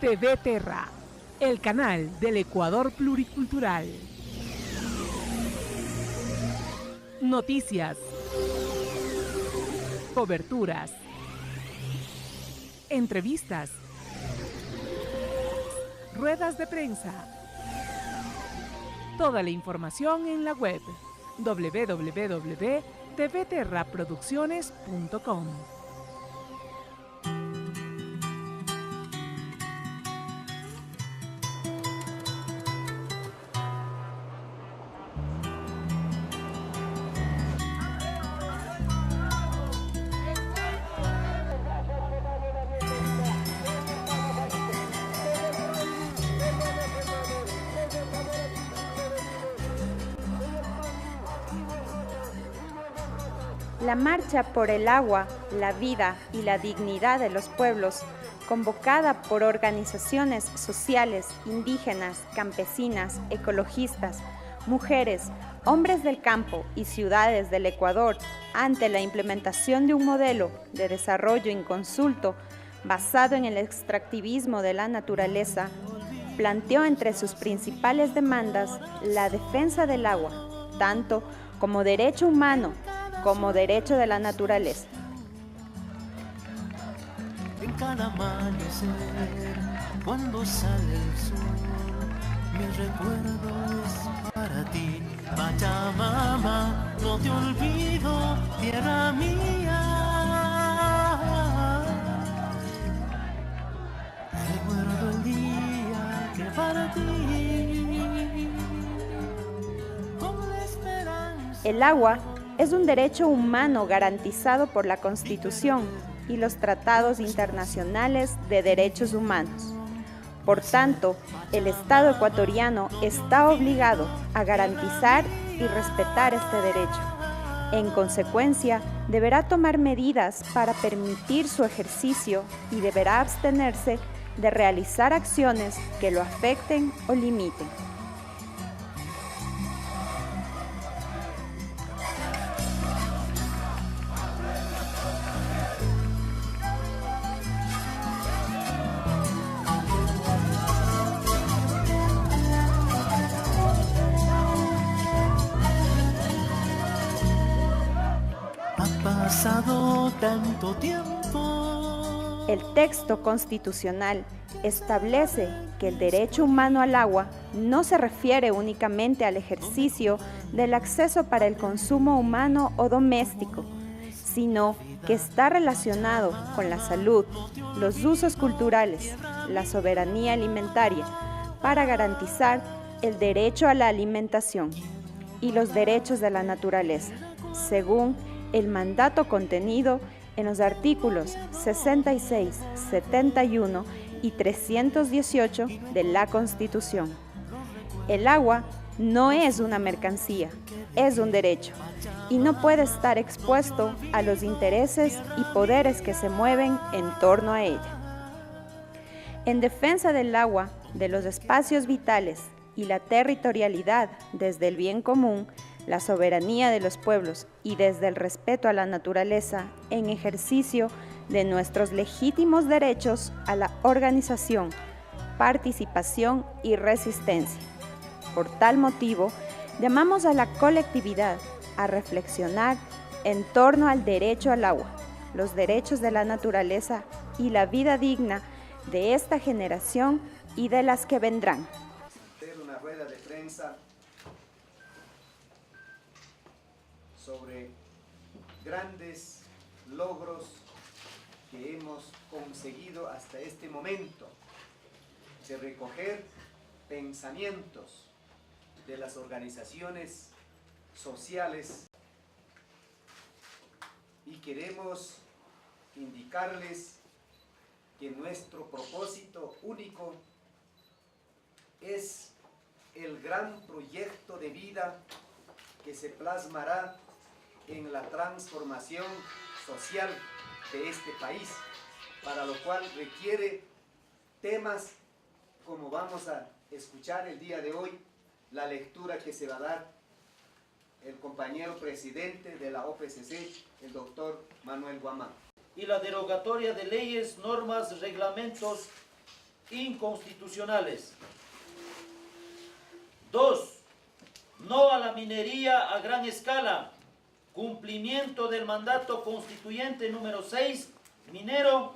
TV Terra, el canal del Ecuador pluricultural. Noticias, coberturas, entrevistas, ruedas de prensa. Toda la información en la web www.tvterraproducciones.com. La marcha por el agua, la vida y la dignidad de los pueblos, convocada por organizaciones sociales, indígenas, campesinas, ecologistas, mujeres, hombres del campo y ciudades del Ecuador, ante la implementación de un modelo de desarrollo inconsulto basado en el extractivismo de la naturaleza, planteó entre sus principales demandas la defensa del agua, tanto como derecho humano como derecho de la naturaleza. En cada amanecer, cuando sale el sol, mi recuerdo es para ti, Pachamama, no te olvido, tierra mía. Recuerdo el día que para ti, con la esperanza. El agua es un derecho humano garantizado por la Constitución y los tratados internacionales de derechos humanos. Por tanto, el Estado ecuatoriano está obligado a garantizar y respetar este derecho. En consecuencia, deberá tomar medidas para permitir su ejercicio y deberá abstenerse de realizar acciones que lo afecten o limiten. Pasado tanto tiempo. El texto constitucional establece que el derecho humano al agua no se refiere únicamente al ejercicio del acceso para el consumo humano o doméstico, sino que está relacionado con la salud, los usos culturales, la soberanía alimentaria, para garantizar el derecho a la alimentación y los derechos de la naturaleza, según el mandato contenido en los artículos 66, 71 y 318 de la Constitución. El agua no es una mercancía, es un derecho y no puede estar expuesto a los intereses y poderes que se mueven en torno a ella. En defensa del agua, de los espacios vitales y la territorialidad desde el bien común, la soberanía de los pueblos y desde el respeto a la naturaleza en ejercicio de nuestros legítimos derechos a la organización, participación y resistencia. Por tal motivo, llamamos a la colectividad a reflexionar en torno al derecho al agua, los derechos de la naturaleza y la vida digna de esta generación y de las que vendrán. Una rueda de prensa sobre grandes logros que hemos conseguido hasta este momento, de recoger pensamientos de las organizaciones sociales, y queremos indicarles que nuestro propósito único es el gran proyecto de vida que se plasmará en la transformación social de este país, para lo cual requiere temas como vamos a escuchar el día de hoy, la lectura que se va a dar el compañero presidente de la OPCC, el doctor Manuel Guamán. Y la derogatoria de leyes, normas, reglamentos inconstitucionales. 2. No a la minería a gran escala. Cumplimiento del mandato constituyente número 6, minero.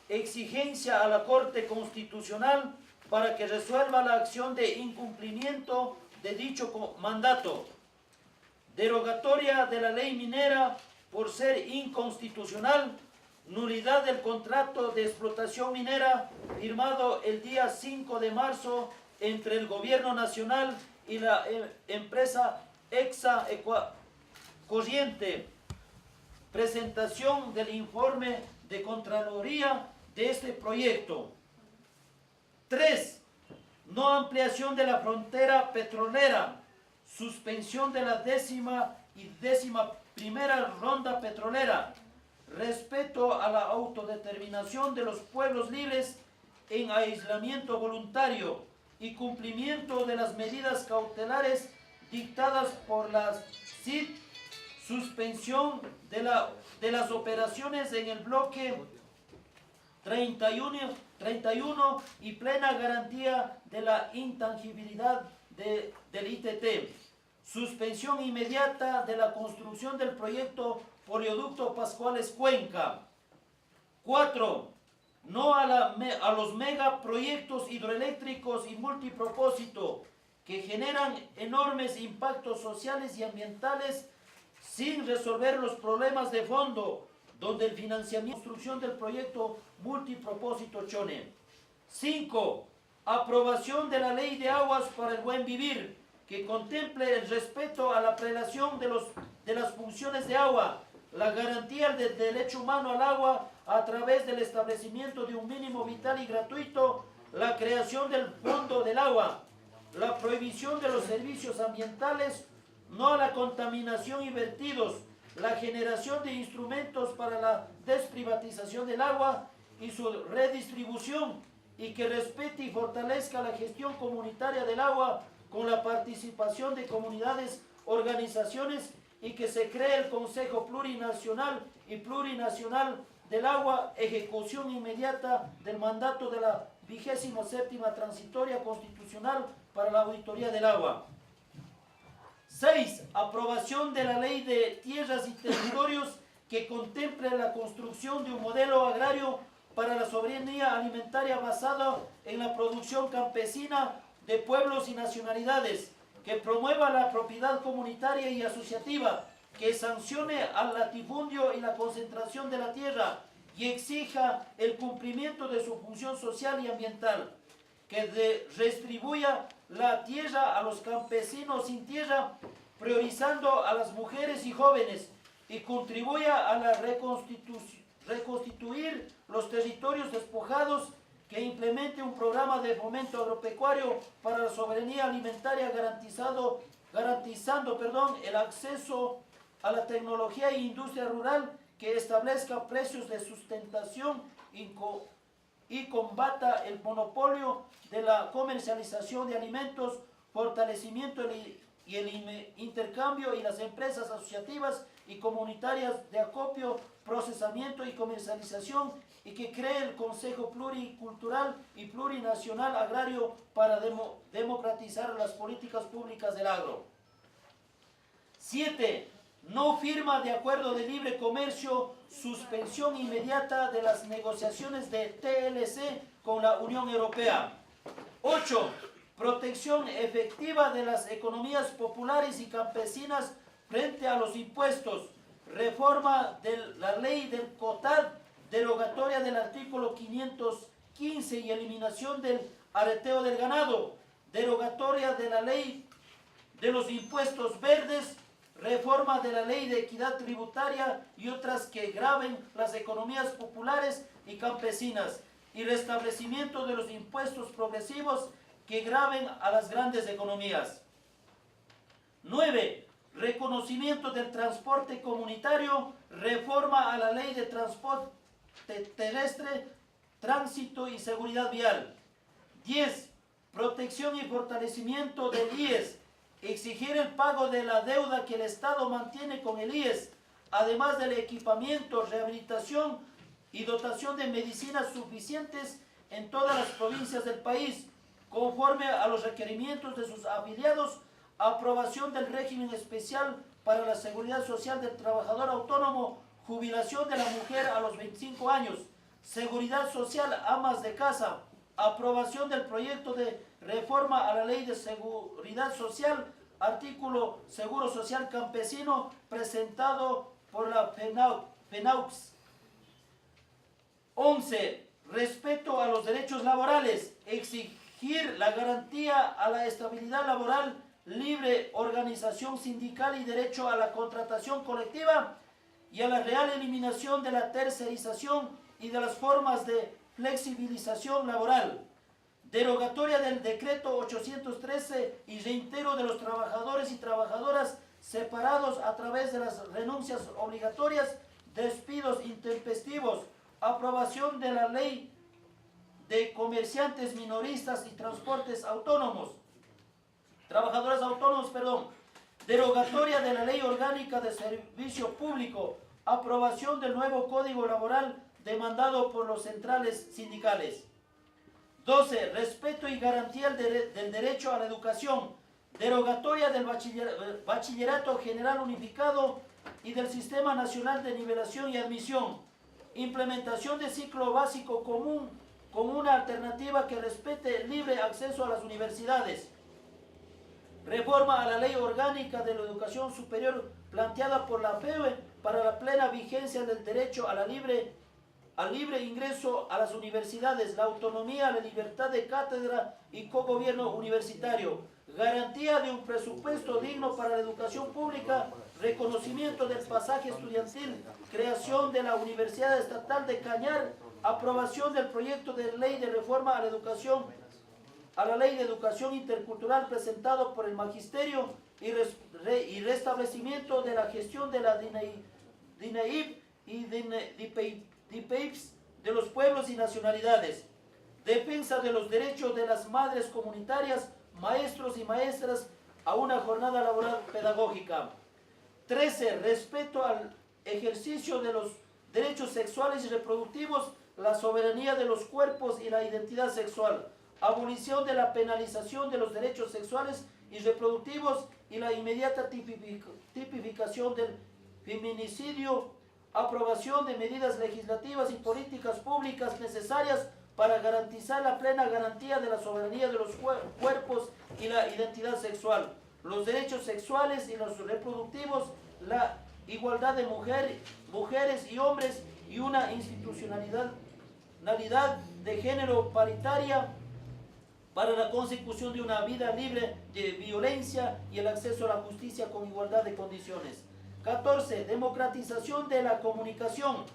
Exigencia a la Corte Constitucional para que resuelva la acción de incumplimiento de dicho mandato. Derogatoria de la ley minera por ser inconstitucional. Nulidad del contrato de explotación minera firmado el día 5 de marzo entre el Gobierno Nacional y la empresa Exa Corriente. Presentación del informe de Contraloría de este proyecto. 3. No ampliación de la frontera petrolera. Suspensión de la 10ª y 11ª ronda petrolera. Respeto a la autodeterminación de los pueblos libres en aislamiento voluntario y cumplimiento de las medidas cautelares dictadas por la CID. Suspensión de las operaciones en el bloque 31 y plena garantía de la intangibilidad del ITT. Suspensión inmediata de la construcción del proyecto Oleoducto Pascuales Cuenca. 4. No a los megaproyectos hidroeléctricos y multipropósito que generan enormes impactos sociales y ambientales sin resolver los problemas de fondo, donde el financiamiento y construcción del proyecto multipropósito Chone. 5. Aprobación de la Ley de Aguas para el Buen Vivir, que contemple el respeto a la prelación de las funciones de agua, la garantía del derecho humano al agua a través del establecimiento de un mínimo vital y gratuito, la creación del Fondo del Agua, la prohibición de los servicios ambientales, no a la contaminación y vertidos, la generación de instrumentos para la desprivatización del agua y su redistribución, y que respete y fortalezca la gestión comunitaria del agua con la participación de comunidades, organizaciones, y que se cree el Consejo Plurinacional y Plurinacional del Agua, ejecución inmediata del mandato de la 27ª Transitoria Constitucional para la Auditoría del Agua. 6. Aprobación de la Ley de Tierras y Territorios que contemple la construcción de un modelo agrario para la soberanía alimentaria basado en la producción campesina de pueblos y nacionalidades, que promueva la propiedad comunitaria y asociativa, que sancione al latifundio y la concentración de la tierra y exija el cumplimiento de su función social y ambiental, que redistribuya la tierra a los campesinos sin tierra, priorizando a las mujeres y jóvenes, y contribuya a la reconstituir los territorios despojados, que implemente un programa de fomento agropecuario para la soberanía alimentaria garantizando el acceso a la tecnología e industria rural, que establezca precios de sustentación y combata el monopolio de la comercialización de alimentos, fortalecimiento y el intercambio y las empresas asociativas y comunitarias de acopio, procesamiento y comercialización, y que cree el Consejo Pluricultural y Plurinacional Agrario para democratizar las políticas públicas del agro. 7. No firma de acuerdo de libre comercio, suspensión inmediata de las negociaciones de TLC con la Unión Europea. 8. Protección efectiva de las economías populares y campesinas frente a los impuestos. Reforma de la ley del COTAD, derogatoria del artículo 515 y eliminación del areteo del ganado. Derogatoria de la ley de los impuestos verdes. Reforma de la ley de equidad tributaria y otras que graven las economías populares y campesinas. Y restablecimiento de los impuestos progresivos que graven a las grandes economías. 9. Reconocimiento del transporte comunitario, reforma a la ley de transporte terrestre, tránsito y seguridad vial. 10. Protección y fortalecimiento del IES, exigir el pago de la deuda que el Estado mantiene con el IES, además del equipamiento, rehabilitación y dotación de medicinas suficientes en todas las provincias del país, conforme a los requerimientos de sus afiliados, aprobación del régimen especial para la seguridad social del trabajador autónomo, jubilación de la mujer a los 25 años, seguridad social amas de casa, aprobación del proyecto de reforma a la ley de seguridad social, artículo Seguro Social Campesino, presentado por la FENAUX. 11. Respeto a los derechos laborales, exigir la garantía a la estabilidad laboral, libre organización sindical y derecho a la contratación colectiva y a la real eliminación de la tercerización y de las formas de flexibilización laboral. Derogatoria del decreto 813 y reintero de los trabajadores y trabajadoras separados a través de las renuncias obligatorias, despidos intempestivos, aprobación de la ley de comerciantes minoristas y transportes autónomos, trabajadores autónomos, derogatoria de la ley orgánica de servicio público, aprobación del nuevo código laboral demandado por los centrales sindicales. 12. Respeto y garantía del derecho a la educación, derogatoria del bachillerato general unificado y del Sistema Nacional de Nivelación y Admisión, implementación de ciclo básico común con una alternativa que respete el libre acceso a las universidades, reforma a la ley orgánica de la educación superior planteada por la PEUE para la plena vigencia del derecho a al libre ingreso a las universidades, la autonomía, la libertad de cátedra y cogobierno universitario, garantía de un presupuesto digno para la educación pública, reconocimiento del pasaje estudiantil, creación de la Universidad Estatal de Cañar, aprobación del proyecto de ley de reforma a la ley de educación intercultural presentado por el Magisterio y restablecimiento de la gestión de la DINAIP y DIPEIPS de los pueblos y nacionalidades, defensa de los derechos de las madres comunitarias, maestros y maestras a una jornada laboral pedagógica. 13. Respeto al ejercicio de los derechos sexuales y reproductivos, la soberanía de los cuerpos y la identidad sexual, abolición de la penalización de los derechos sexuales y reproductivos y la inmediata tipificación del feminicidio, aprobación de medidas legislativas y políticas públicas necesarias para garantizar la plena garantía de la soberanía de los cuerpos y la identidad sexual, los derechos sexuales y los reproductivos, la igualdad de mujeres y hombres y una institucionalidad de género paritaria para la consecución de una vida libre de violencia y el acceso a la justicia con igualdad de condiciones. 14. Democratización de la comunicación.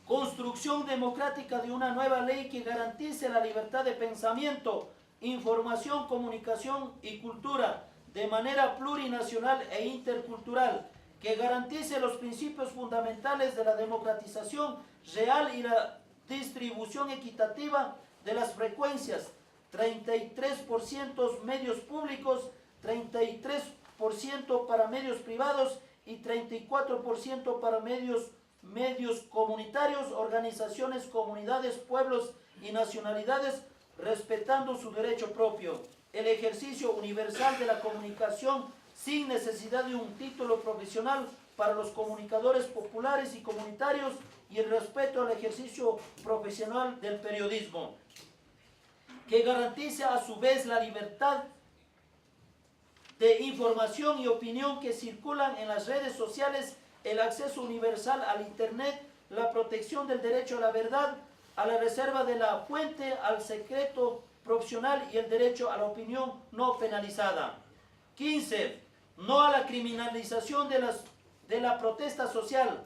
Construcción democrática de una nueva ley que garantice la libertad de pensamiento, información, comunicación y cultura de manera plurinacional e intercultural, que garantice los principios fundamentales de la democratización real y la distribución equitativa de las frecuencias, 33% medios públicos, 33% para medios privados y 34% para medios comunitarios, organizaciones, comunidades, pueblos y nacionalidades, respetando su derecho propio, el ejercicio universal de la comunicación sin necesidad de un título profesional para los comunicadores populares y comunitarios y el respeto al ejercicio profesional del periodismo, que garantice a su vez la libertad de información y opinión que circulan en las redes sociales, el acceso universal al Internet, la protección del derecho a la verdad, a la reserva de la fuente, al secreto profesional y el derecho a la opinión no penalizada. 15. No a la criminalización de la protesta social,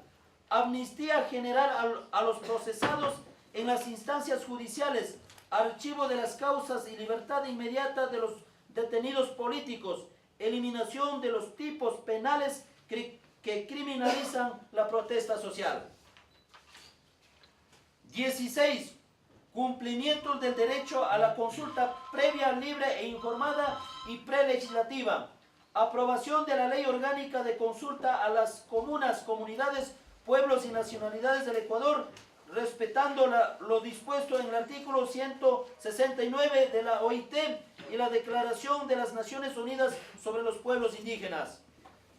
amnistía general a los procesados en las instancias judiciales, archivo de las causas y libertad inmediata de los detenidos políticos, eliminación de los tipos penales que criminalizan la protesta social. 16. Cumplimiento del derecho a la consulta previa, libre e informada y prelegislativa. Aprobación de la ley orgánica de consulta a las comunas, comunidades, pueblos y nacionalidades del Ecuador, respetando lo dispuesto en el artículo 169 de la OIT y la Declaración de las Naciones Unidas sobre los Pueblos Indígenas.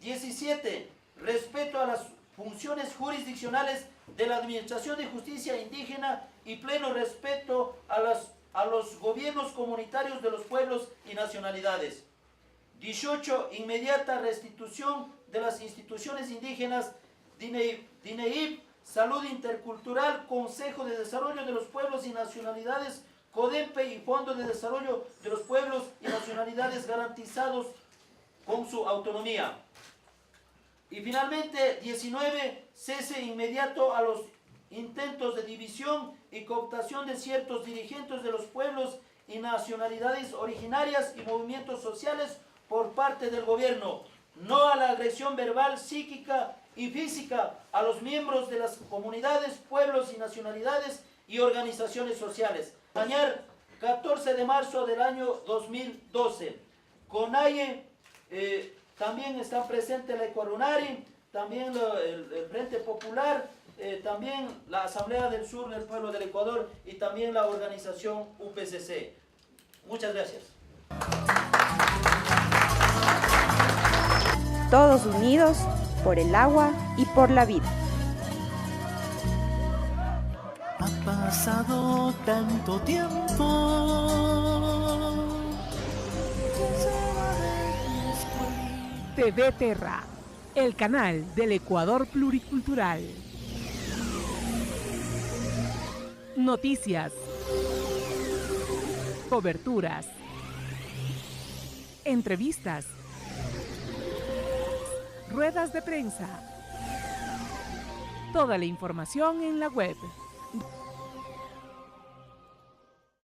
17. Respeto a las funciones jurisdiccionales de la Administración de Justicia Indígena y pleno respeto a los gobiernos comunitarios de los pueblos y nacionalidades. 18. Inmediata restitución de las instituciones indígenas, DINEIP, Salud Intercultural, Consejo de Desarrollo de los Pueblos y Nacionalidades, CODEMPE y Fondo de Desarrollo de los Pueblos y Nacionalidades garantizados con su autonomía. Y finalmente, 19, cese inmediato a los intentos de división y cooptación de ciertos dirigentes de los pueblos y nacionalidades originarias y movimientos sociales por parte del gobierno. No a la agresión verbal, psíquica y física a los miembros de las comunidades, pueblos y nacionalidades y organizaciones sociales. Dañar 14 de marzo del año 2012. CONAIE, también están presentes la Ecuarunari, también el Frente Popular, también la Asamblea del Sur del Pueblo del Ecuador y también la organización UPCC. Muchas gracias. Todos unidos por el agua y por la vida. Ha pasado tanto tiempo. TV Terra, el canal del Ecuador pluricultural. Noticias, coberturas, entrevistas, ruedas de prensa. Toda la información en la web